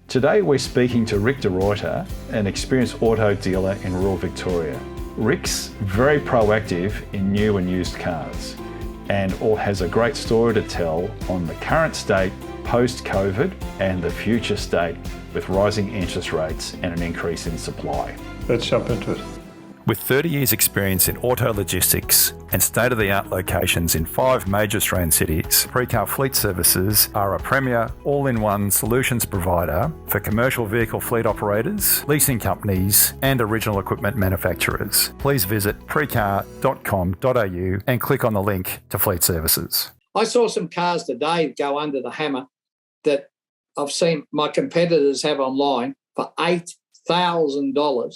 Today we're speaking to Ric De Reuter, an experienced auto dealer in rural Victoria. Ric's very proactive in new and used cars and has a great story to tell on the current state post-COVID and the future state with rising interest rates and an increase in supply. Let's jump into it. With 30 years experience in auto logistics and state-of-the-art locations in 5 major Australian cities, Precar Fleet Services are a premier all-in-one solutions provider for commercial vehicle fleet operators, leasing companies and original equipment manufacturers. Please visit precar.com.au and click on the link to Fleet Services. I saw some cars today go under the hammer that I've seen my competitors have online for $8,000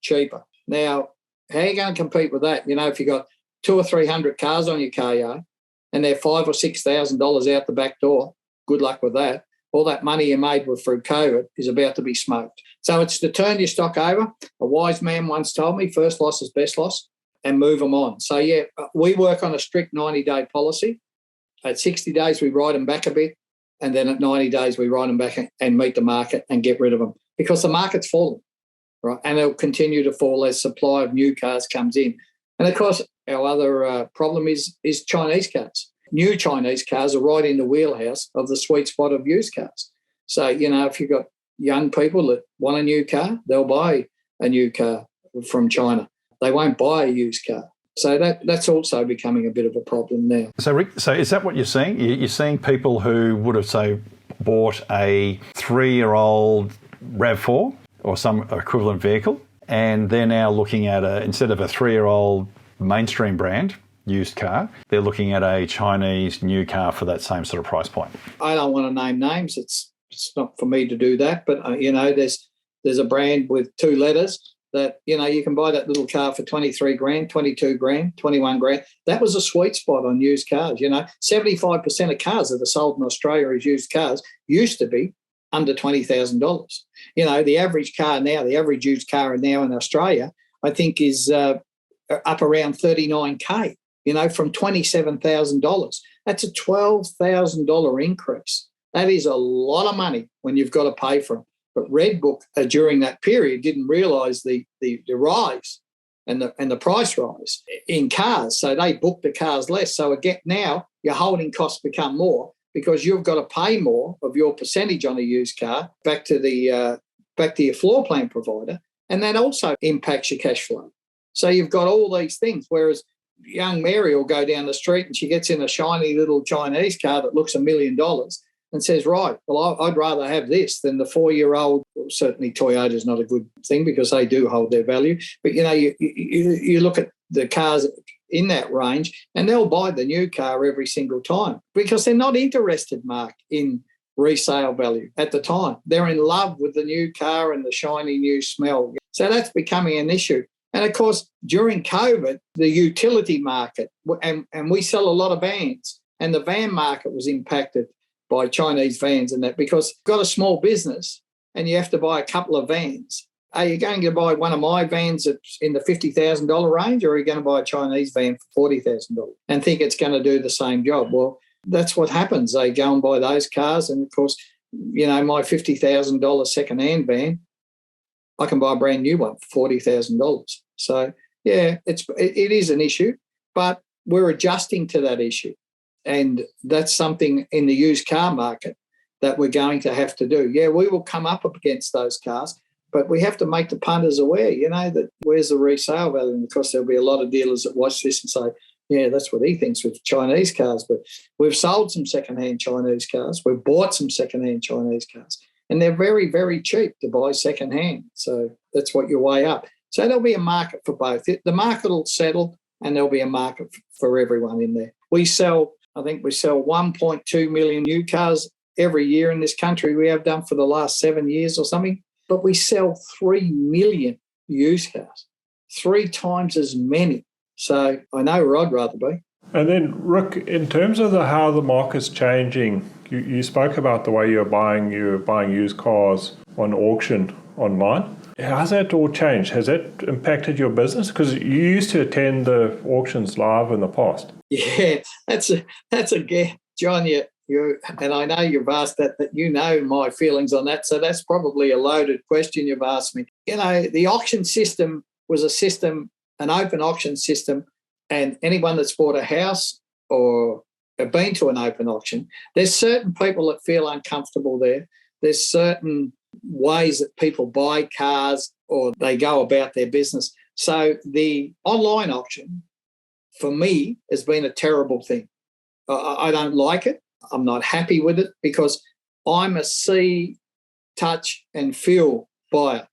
cheaper. Now, how are you going to compete with that? You know, if you've got 200 or 300 cars on your car yard and they're $5,000 or $6,000 out the back door, good luck with that. All that money you made through COVID is about to be smoked. So it's to turn your stock over. A wise man once told me, first loss is best loss, and move them on. So, yeah, we work on a strict 90-day policy. At 60 days, we write them back a bit, and then at 90 days, we write them back and meet the market and get rid of them because the market's falling. Right, and it'll continue to fall as supply of new cars comes in. And, of course, our other problem is Chinese cars. New Chinese cars are right in the wheelhouse of the sweet spot of used cars. So, you know, if you've got young people that want a new car, they'll buy a new car from China. They won't buy a used car. So that's also becoming a bit of a problem now. So, Ric, is that what you're seeing? You're seeing people who would have, say, bought a 3-year-old RAV4 or some equivalent vehicle, and they're now looking at instead of a 3-year-old mainstream brand used car, they're looking at a Chinese new car for that same sort of price point. I don't want to name names. It's not for me to do that, but you know, there's a brand with 2 letters that, you know, you can buy that little car for 23 grand, 22 grand, 21 grand. That was a sweet spot on used cars. You know, 75% of cars that are sold in Australia as used cars used to be under $20,000. You know, the average car now, the average used car now in Australia, I think is up around $39K, you know, from $27,000. That's a $12,000 increase. That is a lot of money when you've got to pay for them. But Redbook during that period didn't realise the rise and the price rise in cars. So they booked the cars less. So again, now your holding costs become more, because you've got to pay more of your percentage on a used car back to your floor plan provider, and that also impacts your cash flow. So you've got all these things, whereas young Mary will go down the street and she gets in a shiny little Chinese car that looks $1 million and says, right, well, I'd rather have this than the 4-year-old. Well, certainly Toyota's not a good thing because they do hold their value. But, you know, you look at the cars in that range and they'll buy the new car every single time because they're not interested, Mark, in resale value at the time. They're in love with the new car and the shiny new smell. So that's becoming an issue. And, of course, during COVID, the utility market, and we sell a lot of vans, and the van market was impacted by Chinese vans and that, because you've got a small business and you have to buy a couple of vans. Are you going to buy one of my vans that's in the $50,000 range, or are you going to buy a Chinese van for $40,000 and think it's going to do the same job? Well, that's what happens. They go and buy those cars. And, of course, you know, my $50,000 second-hand van, I can buy a brand new one for $40,000. So, yeah, it is an issue, but we're adjusting to that issue. And that's something in the used car market that we're going to have to do. Yeah, we will come up against those cars, but we have to make the punters aware, you know, that where's the resale value? And, of course, there'll be a lot of dealers that watch this and say, yeah, that's what he thinks with Chinese cars. But we've sold some second-hand Chinese cars. We've bought some second-hand Chinese cars. And they're very, very cheap to buy second-hand. So that's what you weigh up. So there'll be a market for both. The market will settle and there'll be a market for everyone in there. I think we sell 1.2 million new cars every year in this country. We have done for the last 7 years or something. But we sell 3 million used cars, 3 times as many. So I know where I'd rather be. And then, Ric, in terms of how the market's changing, you spoke about the way you're buying used cars on auction online. How's that all changed? Has that impacted your business? Because you used to attend the auctions live in the past. Yeah, that's a John. and I know you've asked that you know my feelings on that, so that's probably a loaded question you've asked me. The auction system was a system, an open auction system, and anyone that's bought a house or have been to an open auction, there's certain people that feel uncomfortable there. There's certain ways that people buy cars or they go about their business. So the online auction, for me, has been a terrible thing. I don't like it. I'm not happy with it because I'm a see, touch and feel buyer.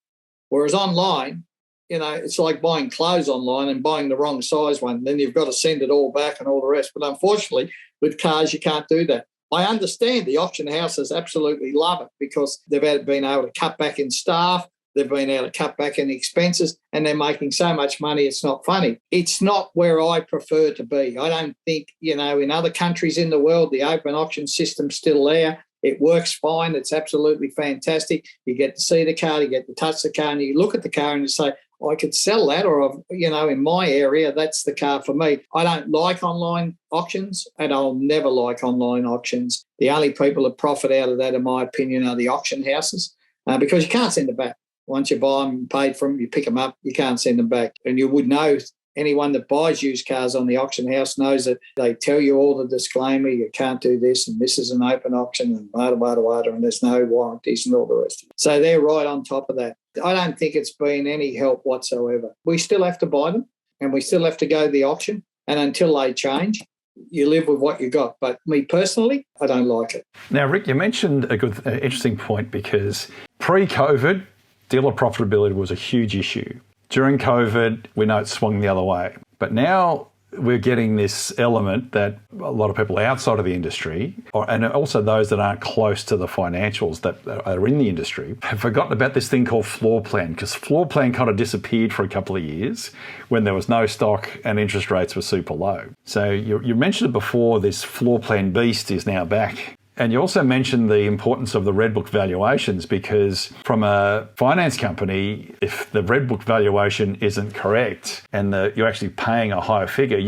Whereas online, it's like buying clothes online and buying the wrong size one. Then you've got to send it all back and all the rest. But unfortunately, with cars, you can't do that. I understand the auction houses absolutely love it because they've been able to cut back in staff, they've been able to cut back in expenses, and they're making so much money it's not funny. It's not where I prefer to be. I don't think, in other countries in the world, the open auction system's still there. It works fine. It's absolutely fantastic. You get to see the car, you get to touch the car, and you look at the car and you say, I could sell that, or, in my area, that's the car for me. I don't like online auctions, and I'll never like online auctions. The only people that profit out of that, in my opinion, are the auction houses because you can't send them back. Once you buy them, paid for them, you pick them up, you can't send them back. And you would know, anyone that buys used cars on the auction house knows that they tell you all the disclaimer, you can't do this, and this is an open auction, and blah, blah, blah, and there's no warranties and all the rest of it. So they're right on top of that. I don't think it's been any help whatsoever. We still have to buy them, and we still have to go to the auction, and until they change, you live with what you got. But me personally, I don't like it. Now, Rick, you mentioned a good, interesting point because pre-COVID, dealer profitability was a huge issue. During COVID, we know it swung the other way. But now we're getting this element that a lot of people outside of the industry, and also those that aren't close to the financials that are in the industry, have forgotten about this thing called floor plan, because floor plan kind of disappeared for a couple of years when there was no stock and interest rates were super low. So you mentioned it before, this floor plan beast is now back. And you also mentioned the importance of the Red Book valuations, because from a finance company, if the Red Book valuation isn't correct and you're actually paying a higher figure,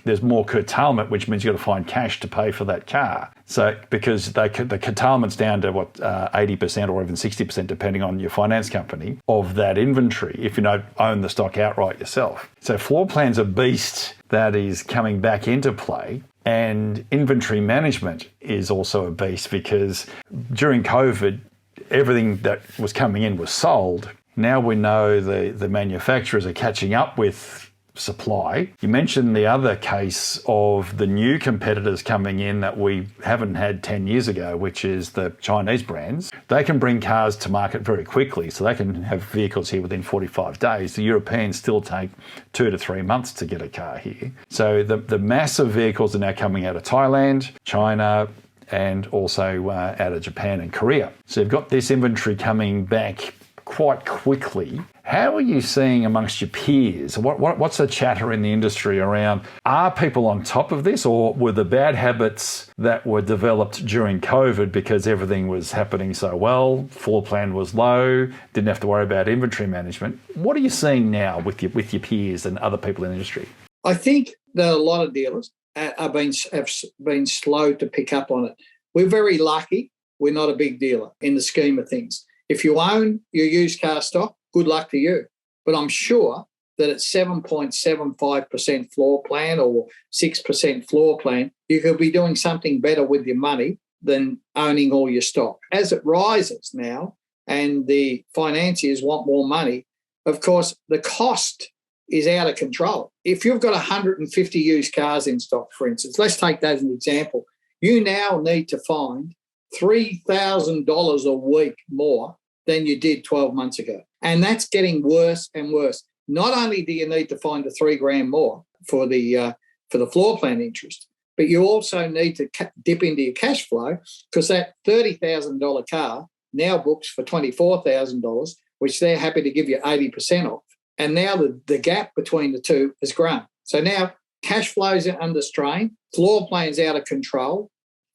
there's more curtailment, which means you've got to find cash to pay for that car. So because the curtailment's down to 80% or even 60%, depending on your finance company, of that inventory, if you don't own the stock outright yourself. So floor plan's a beast that is coming back into play. And inventory management is also a beast because during COVID, everything that was coming in was sold. Now we know the manufacturers are catching up with supply. You mentioned the other case of the new competitors coming in that we haven't had 10 years ago, which is the Chinese brands. They can bring cars to market very quickly, so they can have vehicles here within 45 days. The Europeans still take 2 to 3 months to get a car here. So the massive vehicles are now coming out of Thailand, China, and also out of Japan and Korea. So you've got this inventory coming back quite quickly. How are you seeing amongst your peers? What's the chatter in the industry around? Are people on top of this, or were the bad habits that were developed during COVID because everything was happening so well, floor plan was low, didn't have to worry about inventory management? What are you seeing now with your peers and other people in the industry? I think that a lot of dealers have been slow to pick up on it. We're very lucky. We're not a big dealer in the scheme of things. If you own your used car stock, good luck to you. But I'm sure that at 7.75% floor plan or 6% floor plan, you could be doing something better with your money than owning all your stock. As it rises now and the financiers want more money, of course, the cost is out of control. If you've got 150 used cars in stock, for instance, let's take that as an example, you now need to find $3,000 a week more than you did 12 months ago. And that's getting worse and worse. Not only do you need to find the $3,000 more for the floor plan interest, but you also need to dip into your cash flow because that $30,000 car now books for $24,000, which they're happy to give you 80% off. And now the gap between the two has grown. So now cash flows are under strain, floor plan's out of control,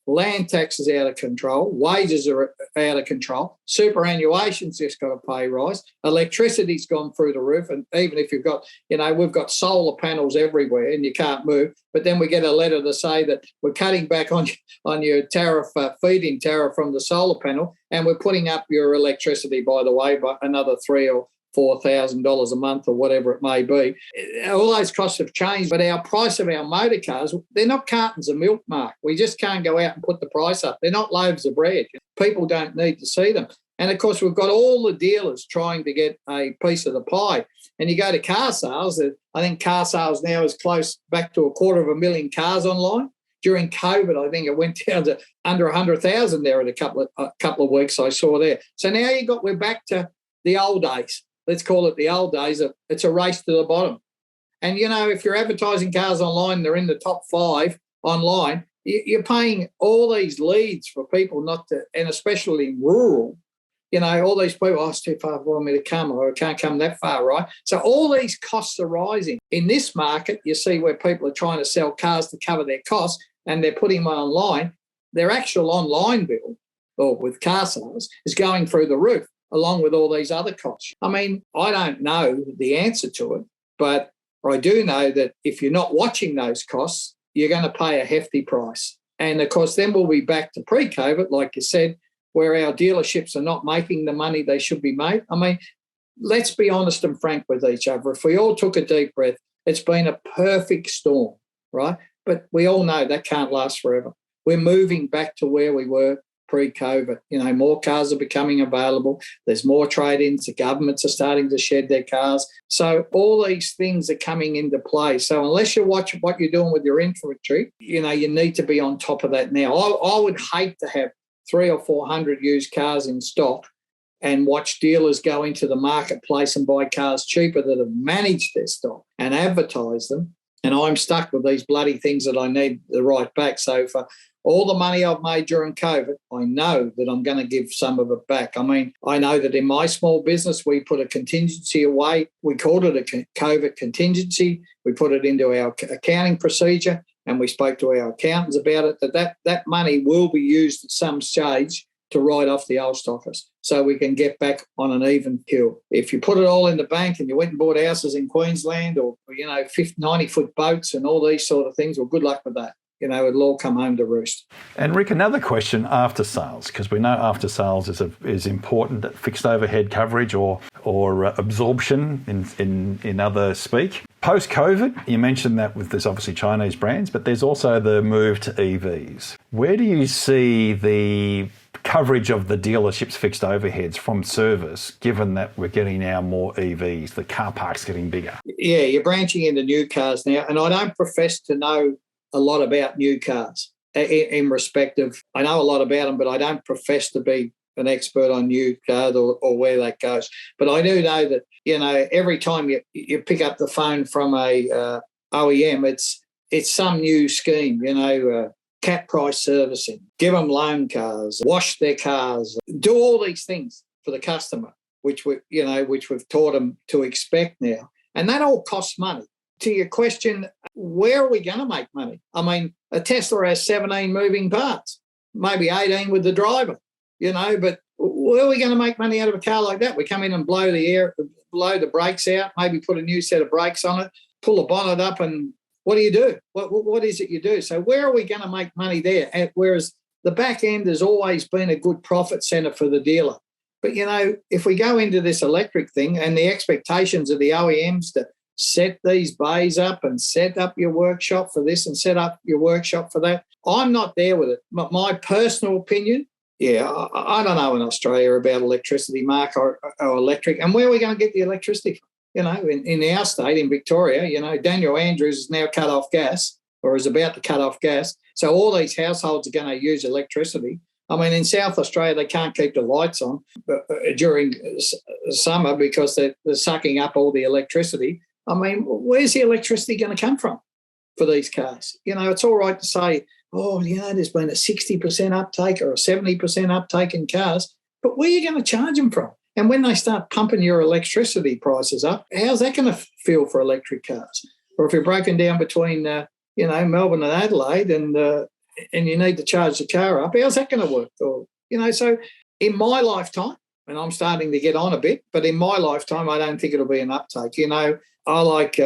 land tax is out of control, wages are out of control, superannuation's just got a pay rise, electricity's gone through the roof, and even if you've got, we've got solar panels everywhere and you can't move, but then we get a letter to say that we're cutting back on your tariff, feed-in tariff from the solar panel, and we're putting up your electricity, by the way, by another $3,000 or $4,000 a month or whatever it may be. All those costs have changed, but our price of our motor cars, they're not cartons of milk, Mark. We just can't go out and put the price up. They're not loaves of bread. People don't need to see them. And, of course, we've got all the dealers trying to get a piece of the pie. And you go to car sales, I think car sales now is close back to 250,000 cars online. During COVID, I think it went down to under 100,000 there in a couple of weeks I saw there. So now we're back to the old days. Let's call it the old days. It's a race to the bottom. And, if you're advertising cars online, they're in the top 5 online, you're paying all these leads for people not to, and especially in rural, all these people, it's too far for me to come, or I can't come that far, right? So all these costs are rising. In this market, you see where people are trying to sell cars to cover their costs and they're putting them online. Their actual online bill, or with car sales, is going through the roof, along with all these other costs. I mean, I don't know the answer to it, but I do know that if you're not watching those costs, you're going to pay a hefty price. And, of course, then we'll be back to pre-COVID, like you said, where our dealerships are not making the money they should be made. I mean, let's be honest and frank with each other. If we all took a deep breath, it's been a perfect storm, right? But we all know that can't last forever. We're moving back to where we were pre-COVID. More cars are becoming available. There's more trade-ins. The governments are starting to shed their cars. So all these things are coming into play. So unless you watch what you're doing with your inventory, you need to be on top of that now. I would hate to have 300 or 400 used cars in stock and watch dealers go into the marketplace and buy cars cheaper that have managed their stock and advertise them. And I'm stuck with these bloody things that I need to write back. So for all the money I've made during COVID, I know that I'm going to give some of it back. I mean, I know that in my small business, we put a contingency away. We called it a COVID contingency. We put it into our accounting procedure, and we spoke to our accountants about it, that money will be used at some stage to write off the old stockers so we can get back on an even keel. If you put it all in the bank and you went and bought houses in Queensland or 90-foot boats and all these sort of things, well, good luck with that. It'll all come home to roost. And Rick, another question, after sales, because we know after sales is important, that fixed overhead coverage or absorption in other speak. Post-COVID, you mentioned that there's obviously Chinese brands, but there's also the move to EVs. Where do you see the coverage of the dealership's fixed overheads from service, given that we're getting now more EVs, the car park's getting bigger? Yeah, you're branching into new cars now, and I don't profess to know a lot about new cars in respect of, I know a lot about them, but I don't profess to be an expert on new cars or where that goes. But I do know that, every time you pick up the phone from a OEM, it's some new scheme, cap price servicing, give them loan cars, wash their cars, do all these things for the customer, which we've taught them to expect now. And that all costs money. To your question, where are we going to make money? I mean, a Tesla has 17 moving parts, maybe 18 with the driver, but where are we going to make money out of a car like that? We come in and blow the brakes out, maybe put a new set of brakes on it, pull the bonnet up, and what do you do? What is it you do? So where are we going to make money there? Whereas the back end has always been a good profit centre for the dealer. But, if we go into this electric thing and the expectations of the OEMs to set these bays up and set up your workshop for this and set up your workshop for that, I'm not there with it. But my personal opinion, I don't know in Australia about electricity, Mark, or electric. And where are we going to get the electricity from? In our state, in Victoria, Daniel Andrews is now cut off gas or is about to cut off gas. So all these households are going to use electricity. I mean, in South Australia, they can't keep the lights on during summer because they're sucking up all the electricity. I mean, where's the electricity going to come from for these cars? It's all right to say, there's been a 60% uptake or a 70% uptake in cars, but where are you going to charge them from? And when they start pumping your electricity prices up, how's that going to feel for electric cars? Or if you're broken down between, Melbourne and Adelaide and and you need to charge the car up, how's that going to work? Or, so in my lifetime, and I'm starting to get on a bit, but in my lifetime, I don't think it'll be an uptake. I like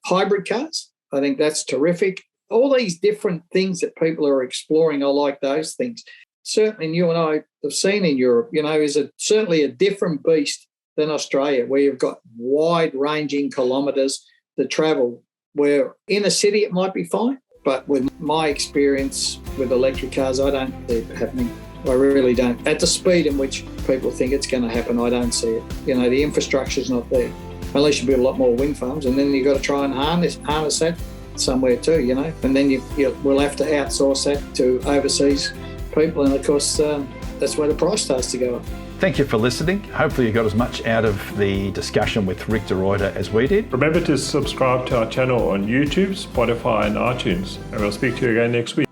hybrid cars. I think that's terrific. All these different things that people are exploring, I like those things. Certainly, you and I have seen in Europe, is certainly a different beast than Australia, where you've got wide-ranging kilometres to travel, where in a city it might be fine, but with my experience with electric cars, I don't see it happening. I really don't. At the speed in which people think it's going to happen, I don't see it. The infrastructure's not there. Unless you build a lot more wind farms, and then you've got to try and harness that somewhere too, and then we'll have to outsource that to overseas people, and of course that's where the price starts to go up. Thank you for listening. Hopefully you got as much out of the discussion with Ric De Reuter as we did. Remember to subscribe to our channel on YouTube, Spotify and iTunes, and we'll speak to you again next week.